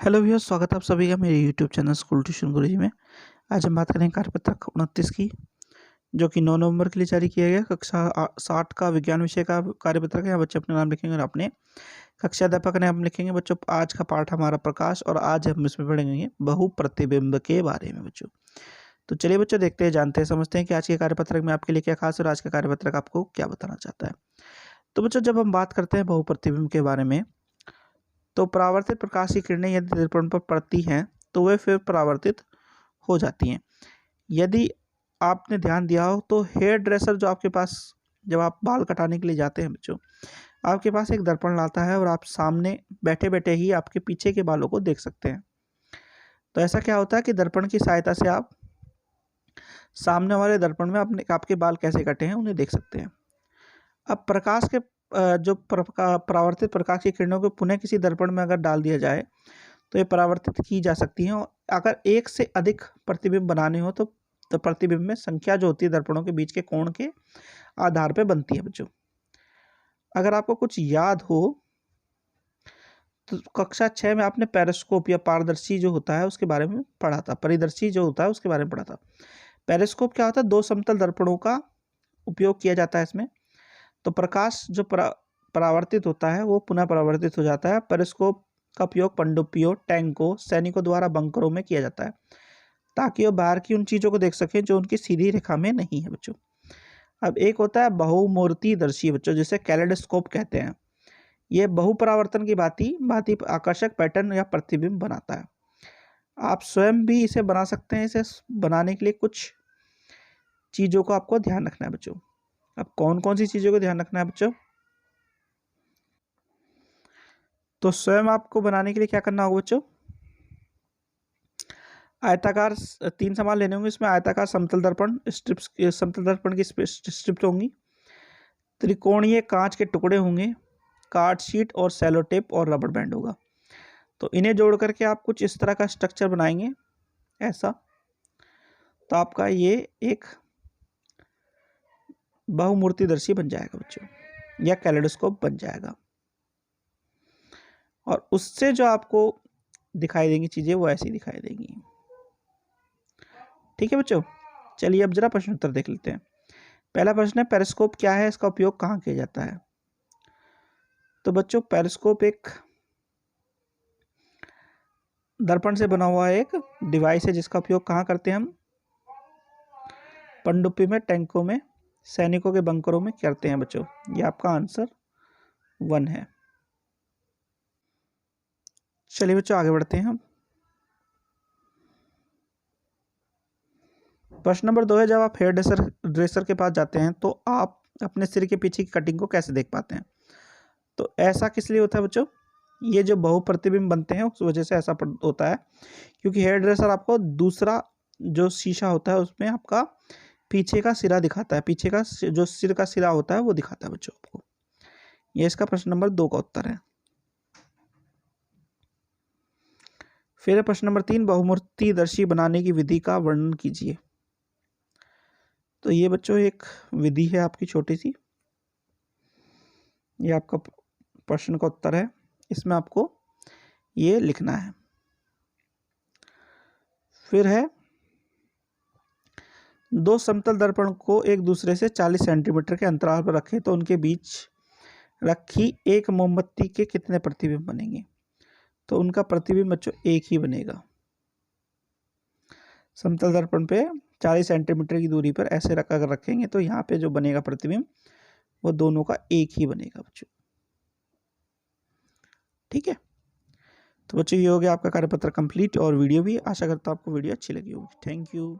Hello भैया, स्वागत है आप सभी का मेरे यूट्यूब चैनल स्कूल ट्यूशन गुरुजी में। आज हम बात करेंगे कार्यपत्रक 29 की, जो कि 9 नवंबर के लिए जारी किया गया। कक्षा 60 का विज्ञान विषय का कार्यपत्रक है। यहाँ बच्चे अपने नाम लिखेंगे और अपने कक्षा अध्यापक ने नाम लिखेंगे। बच्चों, आज का पाठ हमारा प्रकाश, और आज हम इसमें पढ़ेंगे बहुप्रतिबिंब के बारे में बच्चों। तो चलिए बच्चों, देखते हैं, जानते हैं, समझते हैं कि आज के कार्यपत्रक में आपके लिए क्या खास और आज का कार्यपत्रक आपको क्या बताना चाहता है। तो बच्चों, जब हम बात करते हैं बहुप्रतिबिंब के बारे में, तो परावर्तित प्रकाश की किरणें यदि दर्पण पर पड़ती हैं तो वे फिर परावर्तित हो जाती हैं। यदि आपने ध्यान दिया हो तो हेयर ड्रेसर जो आपके पास, जब आप बाल कटाने के लिए जाते हैं बच्चों, आपके पास एक दर्पण लाता है और आप सामने बैठे बैठे ही आपके पीछे के बालों को देख सकते हैं। तो ऐसा क्या होता है कि दर्पण की सहायता से आप सामने वाले दर्पण में अपने आपके बाल कैसे कटे हैं उन्हें देख सकते हैं। अब प्रकाश के जो परावर्तित प्रकाश की किरणों को पुनः किसी दर्पण में अगर डाल दिया जाए तो ये परावर्तित की जा सकती हैं। और अगर एक से अधिक प्रतिबिंब बनाने हो तो प्रतिबिंब में संख्या जो होती है दर्पणों के बीच के कोण के आधार पर बनती है बच्चों। अगर आपको कुछ याद हो तो कक्षा 6 में आपने पेरिस्कोप या पारदर्शी जो होता है उसके बारे में पढ़ा था, परिदर्शी जो होता है उसके बारे में पढ़ा था। पेरिस्कोप क्या होता है? दो समतल दर्पणों का उपयोग किया जाता है इसमें। तो प्रकाश जो परावर्तित होता है वो पुनः परावर्तित हो जाता है। पेरिस्कोप का उपयोग पनडुब्बियों, टैंकों, सैनिकों द्वारा बंकरों में किया जाता है ताकि वो बाहर की उन चीज़ों को देख सकें जो उनकी सीधी रेखा में नहीं है बच्चों। अब एक होता है बहुमूर्तिदर्शी बच्चों, जिसे कैलेडोस्कोप कहते हैं। ये बहुपरावर्तन की भांति भांति आकर्षक पैटर्न या प्रतिबिंब बनाता है। आप स्वयं भी इसे बना सकते हैं। इसे बनाने के लिए कुछ चीज़ों को आपको ध्यान रखना है बच्चों। अब कौन कौन सी चीज़ों को ध्यान रखना है बच्चों? तो स्वयं आपको बनाने के लिए क्या करना होगा बच्चों? आयताकार 3 सामान लेने होंगे। इसमें आयताकार समतल दर्पण स्ट्रिप्स, समतल दर्पण की स्ट्रिप्स होंगी, त्रिकोणीय कांच के टुकड़े होंगे, कार्ड शीट और सेलो टेप और रबर बैंड होगा। तो इन्हें जोड़ करके आप कुछ इस तरह का स्ट्रक्चर बनाएंगे ऐसा, तो आपका ये एक बहुमूर्तिदर्शी बन जाएगा बच्चों, या कैलेडोस्कोप बन जाएगा। और उससे जो आपको दिखाई देंगी चीज़ें वो ऐसी दिखाई देंगी। ठीक है बच्चों, चलिए अब जरा प्रश्न उत्तर देख लेते हैं। पहला प्रश्न है, पेरिस्कोप क्या है, इसका उपयोग कहाँ किया जाता है? तो बच्चों, पेरिस्कोप एक दर्पण से बना हुआ एक डिवाइस है जिसका उपयोग कहाँ करते हैं हम? पनडुब्बी में, टैंकों में, सैनिकों के बंकरों में करते हैं बच्चों। ये आपका आंसर 1 है। चलिए बच्चों, आगे बढ़ते हैं हम। प्रश्न नंबर 2 है, जब आप हेयर ड्रेसर के पास जाते हैं तो आप अपने सिर के पीछे की कटिंग को कैसे देख पाते हैं? तो ऐसा किस लिए होता है बच्चों? ये जो बहुप्रतिबिंब बनते हैं उस वजह से ऐसा होता है, क्योंकि हेयर ड्रेसर आपको दूसरा जो शीशा होता है उसमें आपका पीछे का सिरा दिखाता है। पीछे का जो सिर का सिरा होता है वो दिखाता है बच्चों आपको। ये इसका प्रश्न नंबर 2 का उत्तर है। फिर प्रश्न नंबर 3, बहुमूर्तिदर्शी बनाने की विधि का वर्णन कीजिए। तो ये बच्चों एक विधि है आपकी छोटी सी, ये आपका प्रश्न का उत्तर है। इसमें आपको ये लिखना है। फिर है, दो समतल दर्पण को एक दूसरे से 40 सेंटीमीटर के अंतराल पर रखें तो उनके बीच रखी एक मोमबत्ती के कितने प्रतिबिंब बनेंगे? तो उनका प्रतिबिंब बच्चों एक ही बनेगा। समतल दर्पण पे 40 सेंटीमीटर की दूरी पर ऐसे अगर रखेंगे तो यहाँ पे जो बनेगा प्रतिबिंब वो दोनों का एक ही बनेगा बच्चों। ठीक है, तो बच्चों ये हो गया आपका कार्यपत्र कंप्लीट और वीडियो भी। आशा करता हूँ आपको वीडियो अच्छी लगी होगी। Thank you.